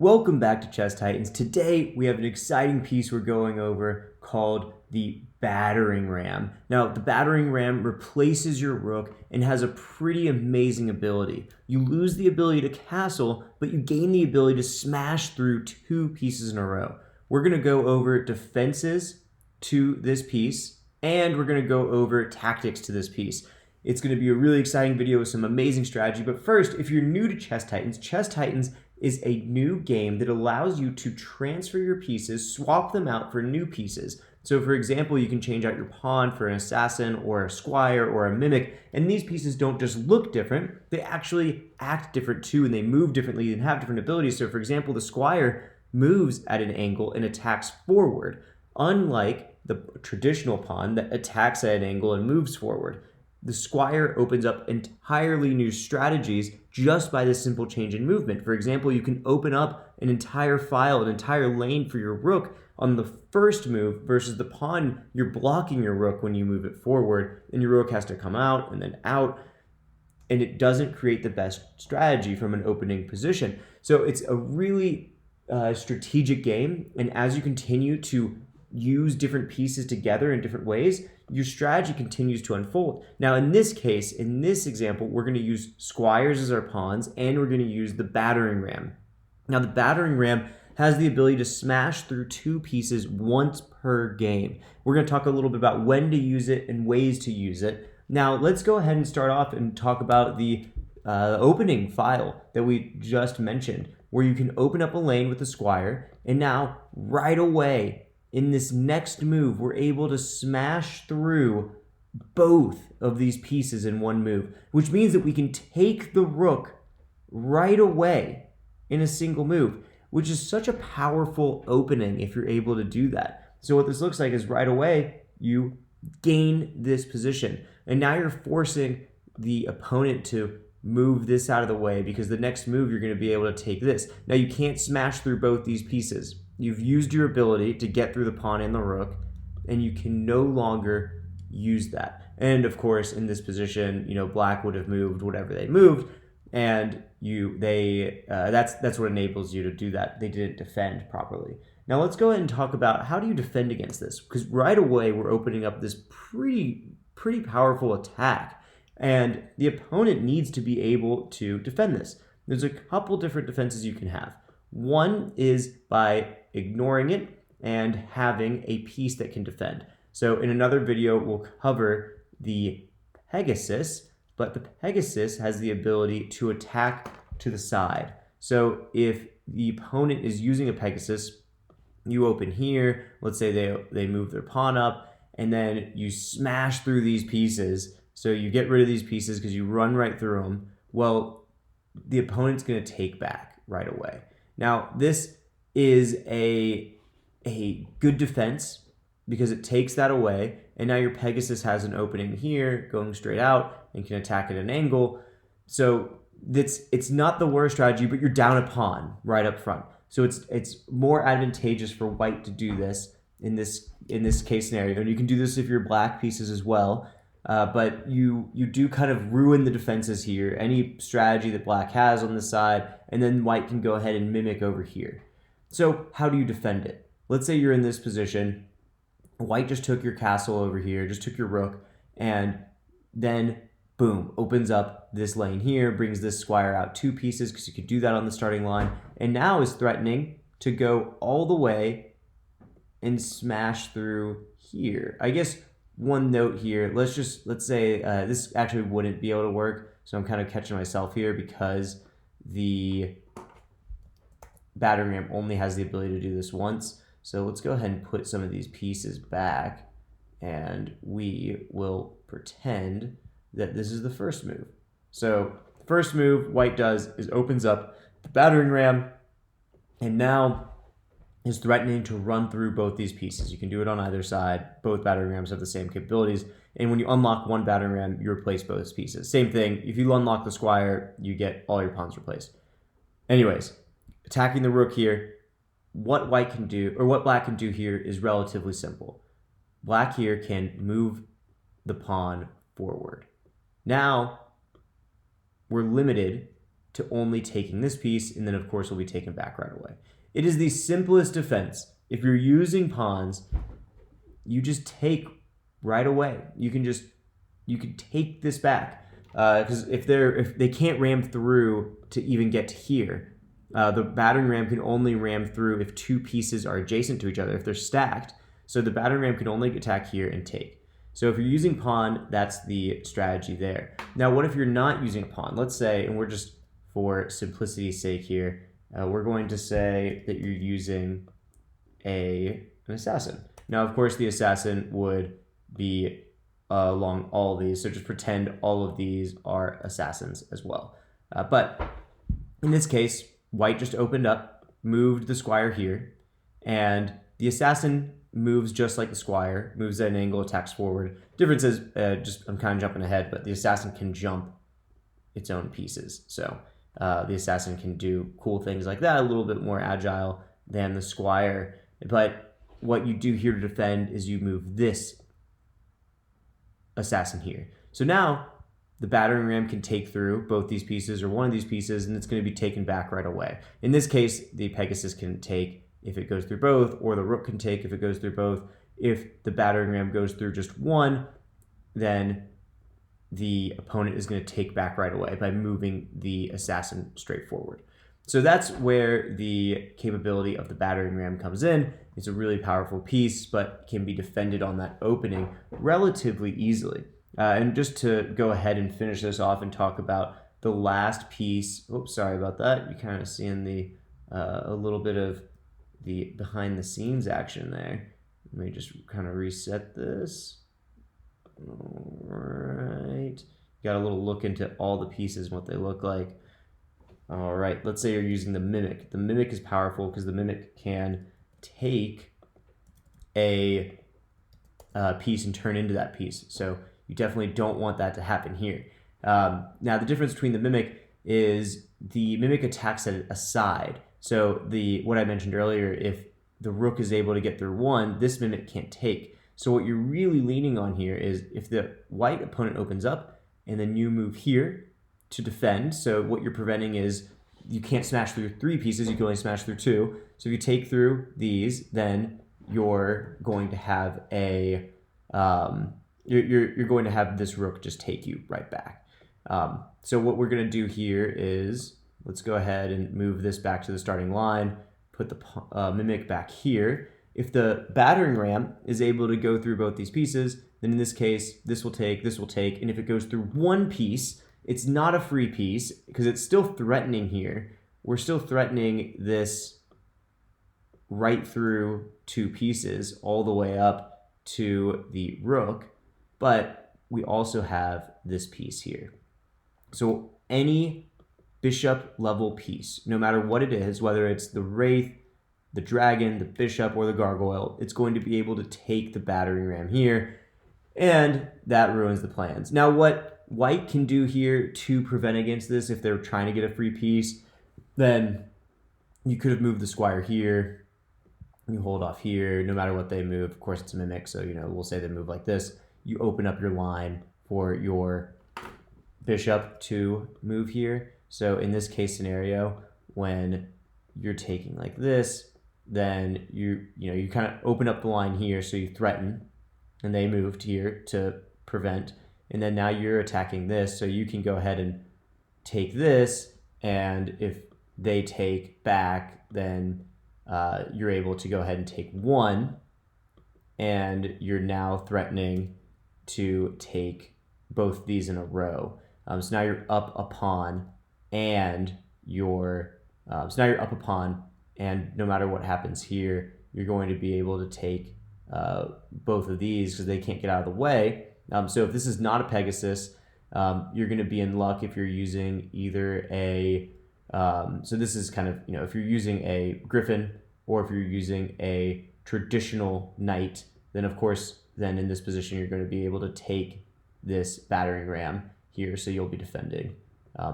Welcome back to Chess Titans. Today we have an exciting piece we're going over called the Battering Ram. Now, the Battering Ram replaces your rook and has a pretty amazing ability. You lose the ability to castle, but you gain the ability to smash through two pieces in a row. We're going to go over defenses to this piece, and we're going to go over tactics to this piece. It's going to be a really exciting video with some amazing strategy. But first, if you're new to Chess Titans is a new game that allows you to transfer your pieces, swap them out for new pieces. So for example, you can change out your pawn for an assassin or a squire or a mimic, and these pieces don't just look different, they actually act different too, and they move differently and have different abilities. So for example, the squire moves at an angle and attacks forward, unlike the traditional pawn that attacks at an angle and moves forward. The squire opens up entirely new strategies just by this simple change in movement. For example, you can open up an entire file, an entire lane for your rook on the first move versus the pawn. You're blocking your rook when you move it forward, and your rook has to come out and then out, and it doesn't create the best strategy from an opening position. So it's a really strategic game, and as you continue to use different pieces together in different ways, your strategy continues to unfold. Now, in this case, in this example, we're going to use squires as our pawns, and we're going to use the battering ram. Now, the battering ram has the ability to smash through two pieces once per game. We're going to talk a little bit about when to use it and ways to use it. Now, let's go ahead and start off and talk about the opening file that we just mentioned, where you can open up a lane with the squire, and now, right away, in this next move, we're able to smash through both of these pieces in one move, which means that we can take the rook right away in a single move, which is such a powerful opening if you're able to do that. So what this looks like is right away, you gain this position, and now you're forcing the opponent to move this out of the way because the next move you're going to be able to take this. Now you can't smash through both these pieces. You've used your ability to get through the pawn and the rook, and you can no longer use that. And of course, in this position, black would have moved whatever they moved, and that's what enables you to do that. They didn't defend properly. Now let's go ahead and talk about how do you defend against this, because right away we're opening up this pretty powerful attack, and the opponent needs to be able to defend this. There's a couple different defenses you can have. One is by ignoring it and having a piece that can defend. So in another video, we'll cover the Pegasus, but the Pegasus has the ability to attack to the side. So if the opponent is using a Pegasus, you open here, let's say they move their pawn up, and then you smash through these pieces. So you get rid of these pieces because you run right through them. Well, the opponent's going to take back right away. Now, this is a good defense because it takes that away, and now your Pegasus has an opening here going straight out and can attack at an angle. So it's not the worst strategy, but you're down a pawn right up front. So it's more advantageous for white to do this in this case scenario. And you can do this if you're black pieces as well. But you do kind of ruin the defenses here, any strategy that black has on the side, and then white can go ahead and mimic over here. So how do you defend it? Let's say you're in this position, white just took your castle over here, just took your rook, and then boom, opens up this lane here, brings this squire out two pieces because you could do that on the starting line, and now is threatening to go all the way and smash through here. I guess one note here, let's say this actually wouldn't be able to work, so I'm kind of catching myself here because the battering ram only has the ability to do this once. So let's go ahead and put some of these pieces back, and we will pretend that this is the first move. So the first move white does is opens up the battering ram, and now is threatening to run through both these pieces. You can do it on either side. Both battering rams have the same capabilities. And when you unlock one battering ram, you replace both pieces. Same thing. If you unlock the squire, you get all your pawns replaced. Anyways, attacking the rook here, what white can do, or what black can do here is relatively simple. Black here can move the pawn forward. Now, we're limited to only taking this piece, and then of course will be taken back right away. It is the simplest defense. If you're using pawns, you just take right away. You can take this back, because if they can't ram through to even get to here, the battering ram can only ram through if two pieces are adjacent to each other, if they're stacked. So the battering ram can only attack here and take. So if you're using pawn, that's the strategy there. Now, what if you're not using a pawn? Let's say, and we're just for simplicity's sake here, we're going to say that you're using an assassin. Now, of course, the assassin would be along all of these, so just pretend all of these are assassins as well. But in this case, white just opened up, moved the squire here, and the assassin moves just like the squire, moves at an angle, attacks forward. Difference is, I'm kind of jumping ahead, but the assassin can jump its own pieces. So the assassin can do cool things like that, a little bit more agile than the squire. But what you do here to defend is you move this assassin here. So now the battering ram can take through both these pieces or one of these pieces, and it's going to be taken back right away. In this case, the Pegasus can take if it goes through both, or the rook can take if it goes through both. If the battering ram goes through just one, then the opponent is going to take back right away by moving the assassin straight forward. So that's where the capability of the battering ram comes in. It's a really powerful piece, but can be defended on that opening relatively easily. And just to go ahead and finish this off and talk about the last piece. Oops, sorry about that. You kind of seeing the a little bit of the behind the scenes action there. Let me just kind of reset this. All right. Got a little look into all the pieces and what they look like. All right, let's say you're using the Mimic. The Mimic is powerful because the Mimic can take a piece and turn into that piece. So you definitely don't want that to happen here. Now, the difference between the Mimic is the Mimic attacks at a side. So what I mentioned earlier, if the rook is able to get through one, this Mimic can't take. So what you're really leaning on here is if the white opponent opens up and then you move here to defend. So what you're preventing is you can't smash through three pieces, you can only smash through two. So if you take through these, then you're going to have you're going to have this rook just take you right back. So what we're going to do here is, let's go ahead and move this back to the starting line, put the Mimic back here. If the battering ram is able to go through both these pieces, then in this case, this will take, and if it goes through one piece, it's not a free piece because it's still threatening here. We're still threatening this right through two pieces all the way up to the rook, but we also have this piece here. So any bishop level piece, no matter what it is, whether it's the wraith, the dragon, the bishop, or the gargoyle, it's going to be able to take the battering ram here, and that ruins the plans. Now, what white can do here to prevent against this, if they're trying to get a free piece, then you could have moved the squire here, you hold off here, no matter what they move. Of course, it's a Mimic, so we'll say they move like this. You open up your line for your bishop to move here. So in this case scenario, when you're taking like this, then you kind of open up the line here, so you threaten, and they moved here to prevent, and then now you're attacking this, so you can go ahead and take this, and if they take back, then you're able to go ahead and take one, and you're now threatening to take both these in a row. So now you're up a pawn, and and no matter what happens here, you're going to be able to take both of these because they can't get out of the way. So if this is not a Pegasus, you're going to be in luck if you're using either so this is kind of, if you're using a Griffin or if you're using a traditional knight, then of course, then in this position, you're going to be able to take this battering ram here, so you'll be defending.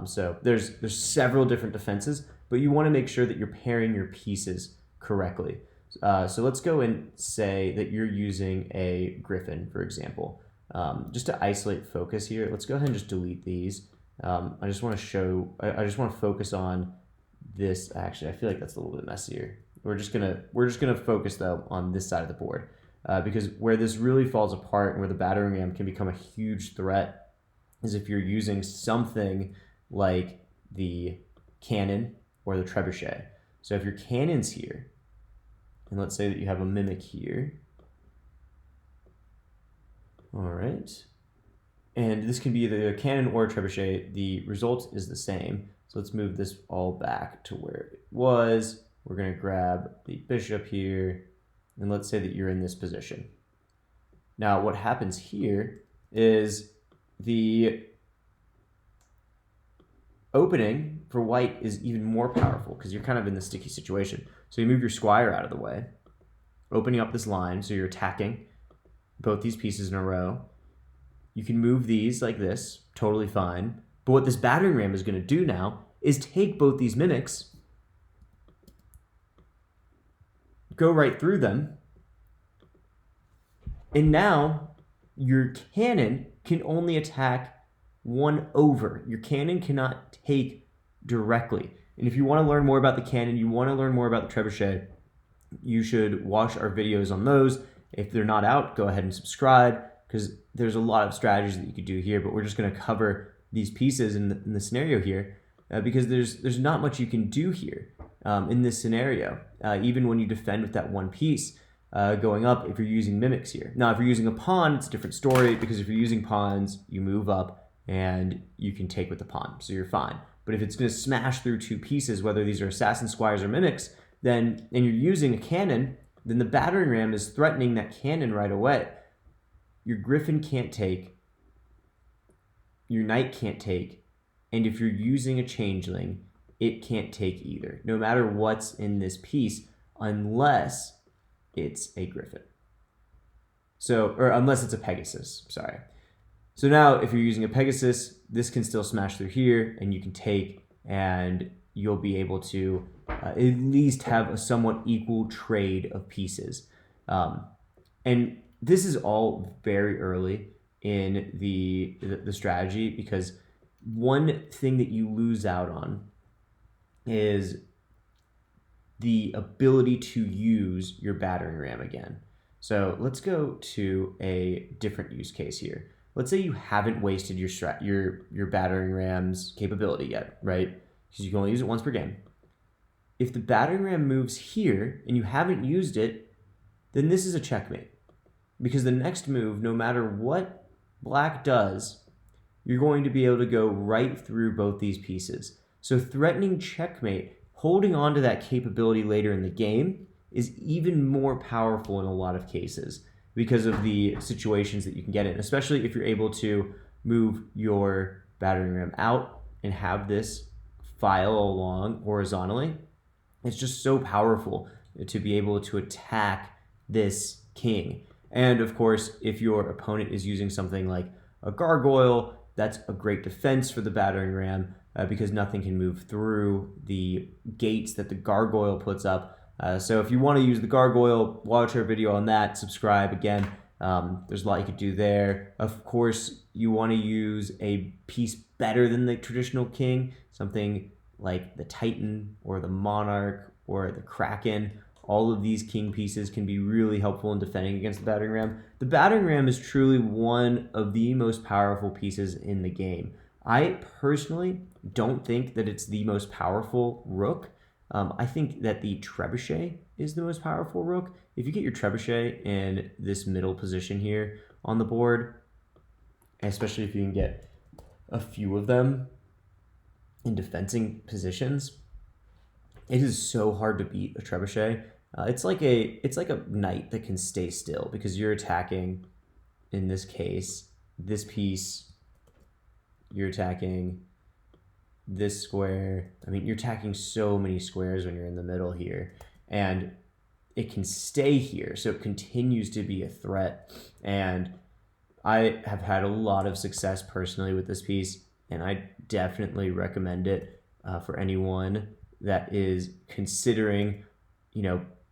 So there's several different defenses, but you want to make sure that you're pairing your pieces correctly. So let's go and say that you're using a Griffin, for example. Just to isolate focus here, let's go ahead and just delete these. I just want to show, I just want to focus on this. Actually, I feel like that's a little bit messier. We're just gonna focus though on this side of the board, because where this really falls apart and where the battering ram can become a huge threat is if you're using something like the cannon or the trebuchet. So if your cannon's here, and let's say that you have a mimic here, all right, and this can be either a cannon or a trebuchet, the result is the same. So let's move this all back to where it was. We're going to grab the bishop here, and let's say that you're in this position. Now what happens here is the opening for white is even more powerful because you're kind of in this sticky situation. So you move your squire out of the way, opening up this line, so you're attacking both these pieces in a row. You can move these like this, totally fine. But what this battering ram is going to do now is take both these mimics, go right through them, and now your cannon can only attack one over. Your cannon cannot take directly. And if you want to learn more about the cannon, you want to learn more about the trebuchet, you should watch our videos on those. If they're not out, go ahead and subscribe, because there's a lot of strategies that you could do here, but we're just going to cover these pieces in the scenario here, because there's not much you can do here in this scenario, even when you defend with that one piece going up if you're using mimics here. Now, if you're using a pawn, it's a different story, because if you're using pawns, you move up and you can take with the pawn, so you're fine. But if it's going to smash through two pieces, whether these are assassin squires or mimics, and you're using a cannon, then the battering ram is threatening that cannon right away. Your griffin can't take, your knight can't take, and if you're using a changeling, it can't take either, no matter what's in this piece, unless it's a griffin. So, or unless it's a Pegasus, sorry. So now if you're using a Pegasus, this can still smash through here, and you can take, and you'll be able to at least have a somewhat equal trade of pieces. And this is all very early in the strategy, because one thing that you lose out on is the ability to use your battering ram again. So let's go to a different use case here. Let's say you haven't wasted your battering ram's capability yet, right? Because you can only use it once per game. If the battering ram moves here and you haven't used it, then this is a checkmate. Because the next move, no matter what black does, you're going to be able to go right through both these pieces. So threatening checkmate, holding on to that capability later in the game, is even more powerful in a lot of cases because of the situations that you can get in, especially if you're able to move your battering ram out and have this file along horizontally. It's just so powerful to be able to attack this king. And of course, if your opponent is using something like a gargoyle, that's a great defense for the battering ram, because nothing can move through the gates that the gargoyle puts up. So if you want to use the gargoyle, watch our video on that, subscribe again. There's a lot you could do there. Of course, you want to use a piece better than the traditional king, something like the Titan or the Monarch or the Kraken. All of these king pieces can be really helpful in defending against the battering ram. The battering ram is truly one of the most powerful pieces in the game. I personally don't think that it's the most powerful rook. I think that the trebuchet is the most powerful rook. If you get your trebuchet in this middle position here on the board, especially if you can get a few of them in defending positions, it is so hard to beat a trebuchet. It's like a knight that can stay still, because you're attacking, in this case, this piece, you're attacking this square. I mean, you're attacking so many squares when you're in the middle here, and it can stay here, so it continues to be a threat. And I have had a lot of success personally with this piece, and I definitely recommend it for anyone that is considering,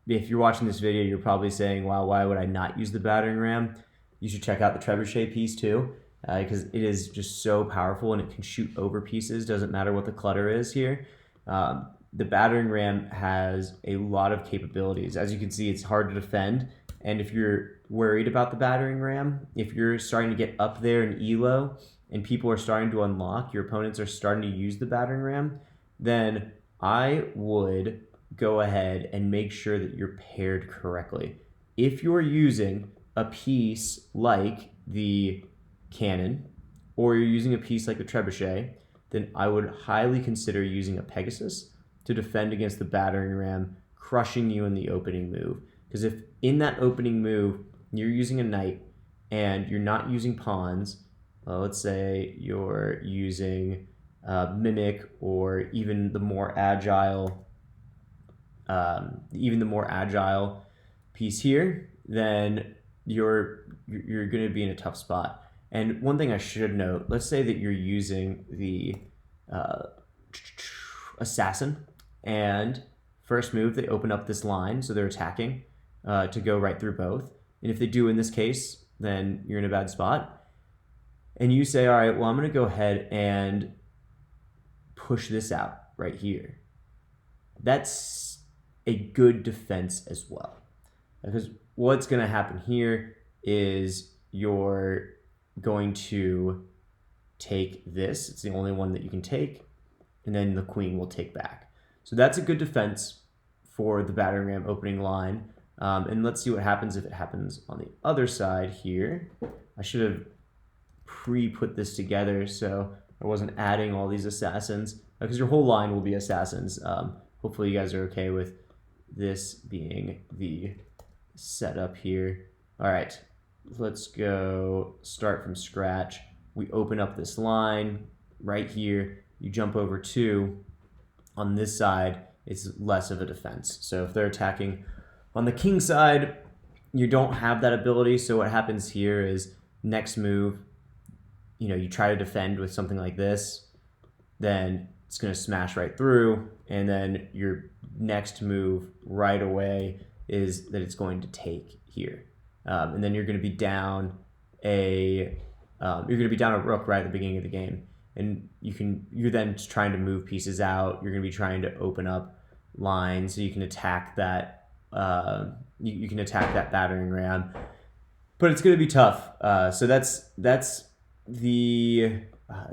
if you're watching this video, you're probably saying, wow, why would I not use the battering ram? You should check out the trebuchet piece too. because it is just so powerful and it can shoot over pieces. Doesn't matter what the clutter is here. The Battering Ram has a lot of capabilities. As you can see, it's hard to defend. And if you're worried about the Battering Ram, if you're starting to get up there in elo and people are starting to unlock, your opponents are starting to use the Battering Ram, then I would go ahead and make sure that you're paired correctly. If you're using a piece like the cannon, or you're using a piece like the trebuchet, then I would highly consider using a Pegasus to defend against the Battering Ram, crushing you in the opening move. Because if in that opening move, you're using a knight and you're not using pawns, well, let's say you're using Mimic or even the more agile piece here, then you're going to be in a tough spot. And one thing I should note, let's say that you're using the assassin, and first move they open up this line, so they're attacking to go right through both. And if they do in this case, then you're in a bad spot. And you say, all right, well, I'm going to go ahead and push this out right here. That's a good defense as well. Because what's going to happen here is you're going to take this. It's the only one that you can take. And then the queen will take back. So that's a good defense for the Battering Ram opening line. And let's see what happens if it happens on the other side here. I should have pre-put this together so I wasn't adding all these assassins, because your whole line will be assassins. Hopefully you guys are okay with this being the setup here. All right, let's go start from scratch. We open up this line right here. You jump over 2. On this side, it's less of a defense. So if they're attacking on the king side, you don't have that ability. So what happens here is next move, you try to defend with something like this, then it's going to smash right through. And then your next move right away is that it's going to take here. And then you're going to be down a rook right at the beginning of the game. And you're then trying to move pieces out. You're going to be trying to open up lines so you can attack that. You can attack that Battering Ram, but it's going to be tough. So that's the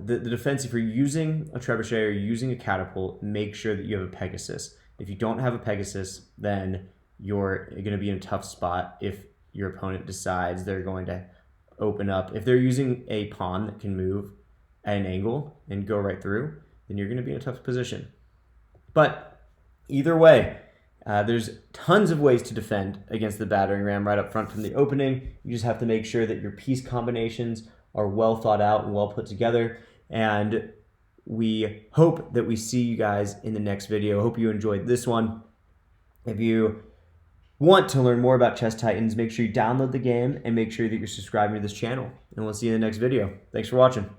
defense. If you're using a trebuchet or using a catapult, make sure that you have a Pegasus. If you don't have a Pegasus, then you're going to be in a tough spot if your opponent decides they're going to open up. If they're using a pawn that can move at an angle and go right through, then you're going to be in a tough position. But either way, there's tons of ways to defend against the Battering Ram right up front from the opening. You just have to make sure that your piece combinations are well thought out and well put together. And we hope that we see you guys in the next video. Hope you enjoyed this one. If you want to learn more about Chess Titans, make sure you download the game and make sure that you're subscribing to this channel. And we'll see you in the next video. Thanks for watching.